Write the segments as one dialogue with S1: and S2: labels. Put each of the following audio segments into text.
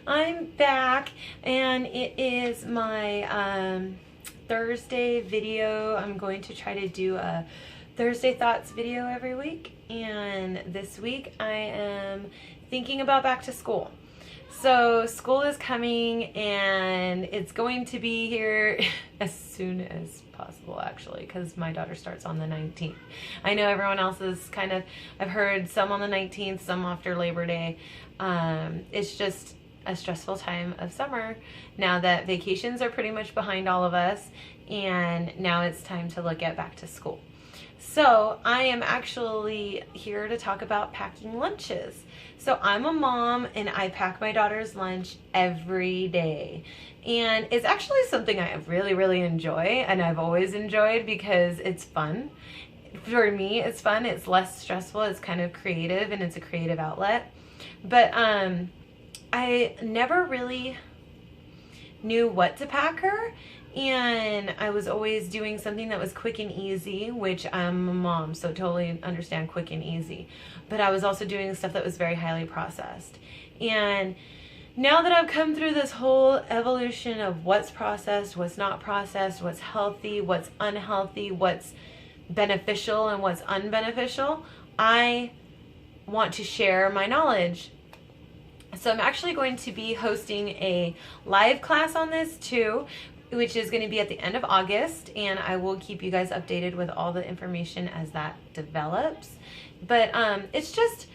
S1: I'm back, and it is my Thursday video. I'm going to try to do a Thursday Thoughts video every week, and this week I am thinking about back to school. So school is coming, and it's going to be here as soon as possible, actually, because my daughter starts on the 19th. I know everyone else is kind of, I've heard some on the 19th, some after Labor Day. It's just a stressful time of summer now that vacations are pretty much behind all of us, and now it's time to look at back to school. So I am actually here to talk about packing lunches. So I'm a mom, and I pack my daughter's lunch every day. And it's actually something I really enjoy, and I've always enjoyed because it's fun. For me, it's fun. It's less stressful. It's kind of creative, and it's a creative outlet. But I never really knew what to pack her, and I was always doing something that was quick and easy, which I'm a mom, so totally understand quick and easy. But I was also doing stuff that was very highly processed. And now that I've come through this whole evolution of what's processed, what's not processed, what's healthy, what's unhealthy, what's beneficial and what's unbeneficial, I want to share my knowledge. So I'm actually going to be hosting a live class on this too, which is going to be at the end of August, and I will keep you guys updated with all the information as that develops. But it's just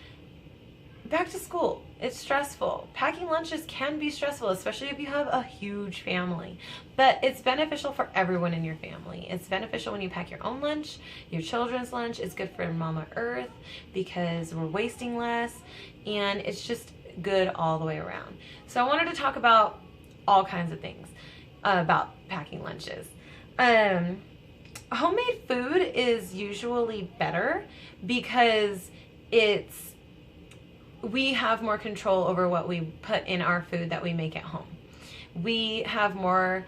S1: back to school. It's stressful. Packing lunches can be stressful, especially if you have a huge family. But it's beneficial for everyone in your family. It's beneficial when you pack your own lunch, your children's lunch. It's good for Mama Earth because we're wasting less, and it's just good all the way around. So I wanted to talk about all kinds of things about packing lunches. Homemade food is usually better because we have more control over what we put in our food that we make at home. We have more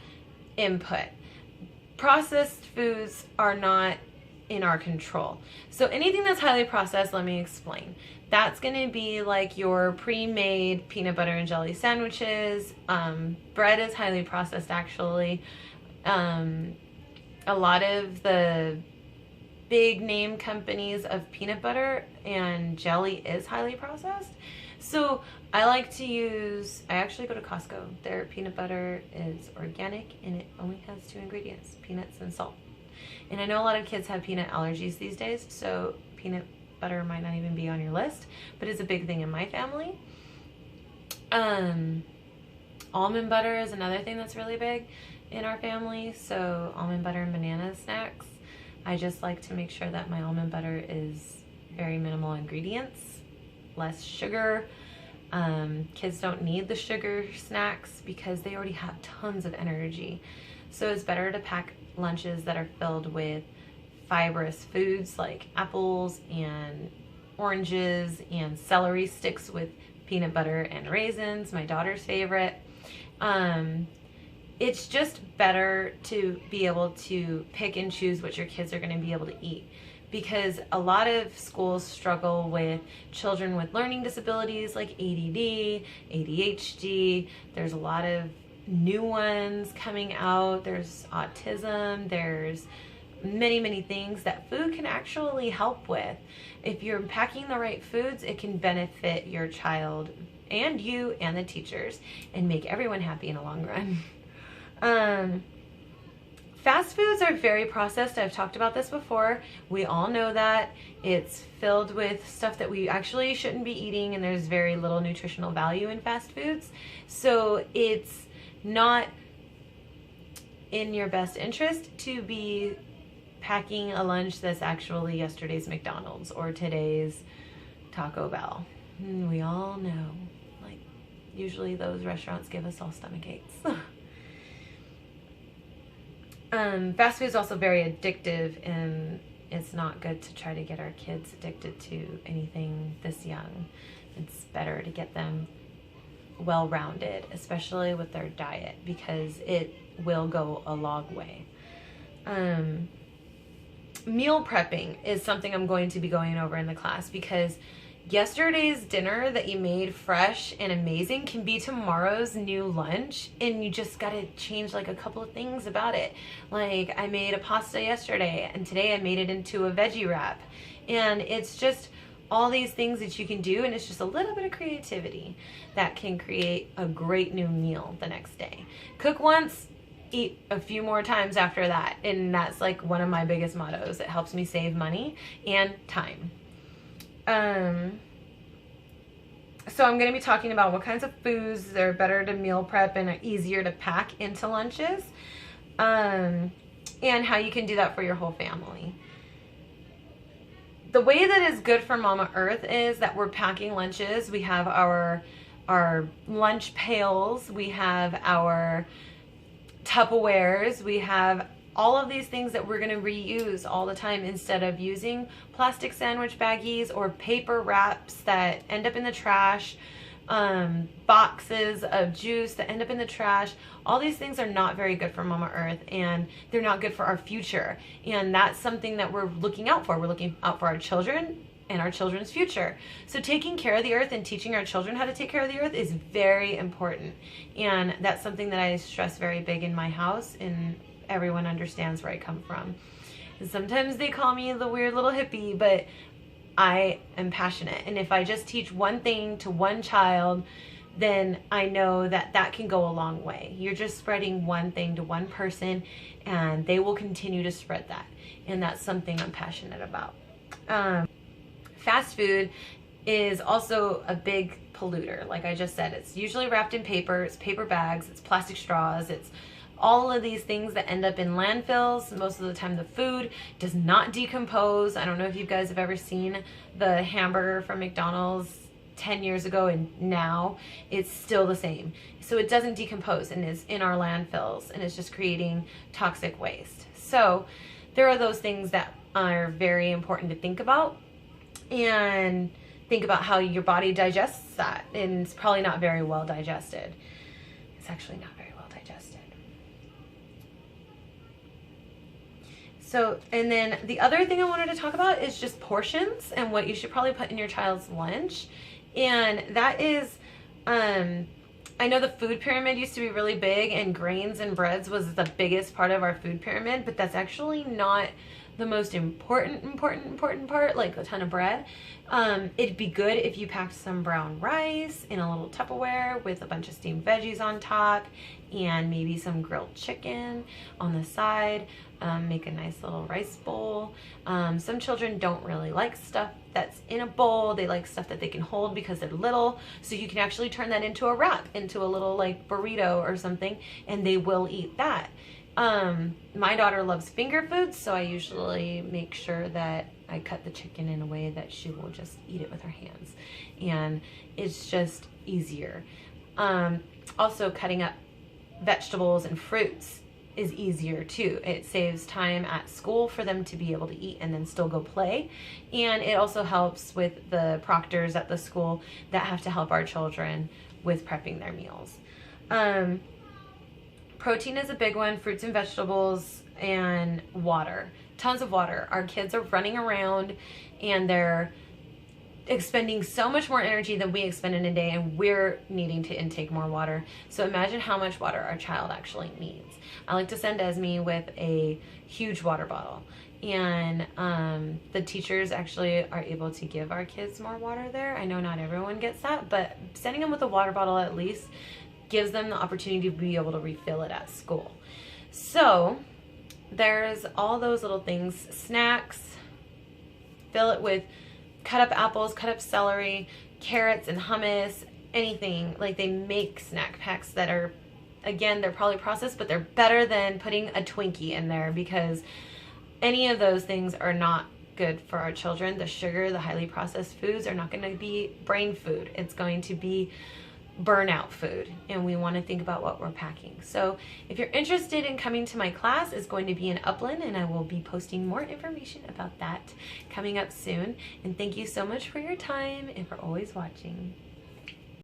S1: input. Processed foods are not in our control. So anything that's highly processed, let me explain. That's going to be like your pre-made peanut butter and jelly sandwiches. Bread is highly processed, actually. A lot of the big name companies of peanut butter and jelly is highly processed. So I actually go to Costco. Their peanut butter is organic, and it only has 2 ingredients, peanuts and salt. And I know a lot of kids have peanut allergies these days, so peanut butter might not even be on your list, but it's a big thing in my family. Almond butter is another thing that's really big in our family, so almond butter and banana snacks. I just like to make sure that my almond butter is very minimal ingredients, less sugar. Kids don't need the sugar snacks because they already have tons of energy. So it's better to pack lunches that are filled with fibrous foods like apples and oranges and celery sticks with peanut butter and raisins, my daughter's favorite. It's just better to be able to pick and choose what your kids are going to be able to eat, because a lot of schools struggle with children with learning disabilities like ADD, ADHD. There's a lot of new ones coming out. There's autism. There's many things that food can actually help with. If you're packing the right foods, it can benefit your child and you and the teachers and make everyone happy in the long run. Fast foods are very processed. I've talked about this before. We all know that. It's filled with stuff that we actually shouldn't be eating, and there's very little nutritional value in fast foods. So it's not in your best interest to be packing a lunch that's actually yesterday's McDonald's or today's Taco Bell. We all know, like, usually those restaurants give us all stomach aches. Fast food is also very addictive, and it's not good to try to get our kids addicted to anything this young. It's better to get them well-rounded, especially with their diet, because it will go a long way. Meal prepping is something I'm going to be going over in the class, because yesterday's dinner that you made fresh and amazing can be tomorrow's new lunch, and you just got to change like a couple of things about it. Like I made a pasta yesterday and today I made it into a veggie wrap, and it's just all these things that you can do, and it's just a little bit of creativity that can create a great new meal the next day. Cook once, eat a few more times after that, and that's like one of my biggest mottos. It helps me save money and time. So I'm going to be talking about what kinds of foods that are better to meal prep and are easier to pack into lunches, and how you can do that for your whole family. The way that is good for Mama Earth is that we're packing lunches. We have our lunch pails, we have our Tupperwares, we have all of these things that we're going to reuse all the time instead of using plastic sandwich baggies or paper wraps that end up in the trash, boxes of juice that end up in the trash. All these things are not very good for Mama Earth, and they're not good for our future. And that's something that we're looking out for. We're looking out for our children and our children's future. So taking care of the earth and teaching our children how to take care of the earth is very important. And that's something that I stress very big in my house, and everyone understands where I come from. And sometimes they call me the weird little hippie, but I am passionate. And if I just teach one thing to one child, then I know that that can go a long way. You're just spreading one thing to one person, and they will continue to spread that. And that's something I'm passionate about. Fast food is also a big polluter. Like I just said, it's usually wrapped in paper, it's paper bags, it's plastic straws, it's all of these things that end up in landfills. Most of the time the food does not decompose. I don't know if you guys have ever seen the hamburger from McDonald's 10 years ago, and now it's still the same. So it doesn't decompose and is in our landfills, and it's just creating toxic waste. So there are those things that are very important to think about, and think about how your body digests that. And it's probably not very well digested. It's actually not very well digested. So, and then the other thing I wanted to talk about is just portions and what you should probably put in your child's lunch. And that is, I know the food pyramid used to be really big, and grains and breads was the biggest part of our food pyramid, but that's actually not the most important part, like a ton of bread. It'd be good if you packed some brown rice in a little Tupperware with a bunch of steamed veggies on top, and maybe some grilled chicken on the side. Make a nice little rice bowl. Some children don't really like stuff that's in a bowl. They like stuff that they can hold because they're little. So you can actually turn that into a wrap, into a little like burrito or something, and they will eat that. My daughter loves finger foods, so I usually make sure that I cut the chicken in a way that she will just eat it with her hands, and it's just easier. Also, cutting up vegetables and fruits is easier too. It saves time at school for them to be able to eat and then still go play, and it also helps with the proctors at the school that have to help our children with prepping their meals. Protein is a big one, fruits and vegetables, and water. Tons of water. Our kids are running around and they're expending so much more energy than we expend in a day, and we're needing to intake more water. So imagine how much water our child actually needs. I like to send Esme with a huge water bottle, and the teachers actually are able to give our kids more water there. I know not everyone gets that, but sending them with a water bottle at least gives them the opportunity to be able to refill it at school. So there's all those little things. Snacks, fill it with cut up apples, cut up celery, carrots and hummus, anything. Like, they make snack packs that are, again, they're probably processed, but they're better than putting a Twinkie in there, because any of those things are not good for our children. The sugar, the highly processed foods are not going to be brain food. It's going to be burnout food, and we want to think about what we're packing. So if you're interested in coming to my class, it's going to be in Upland, and I will be posting more information about that coming up soon. And thank you so much for your time and for always watching.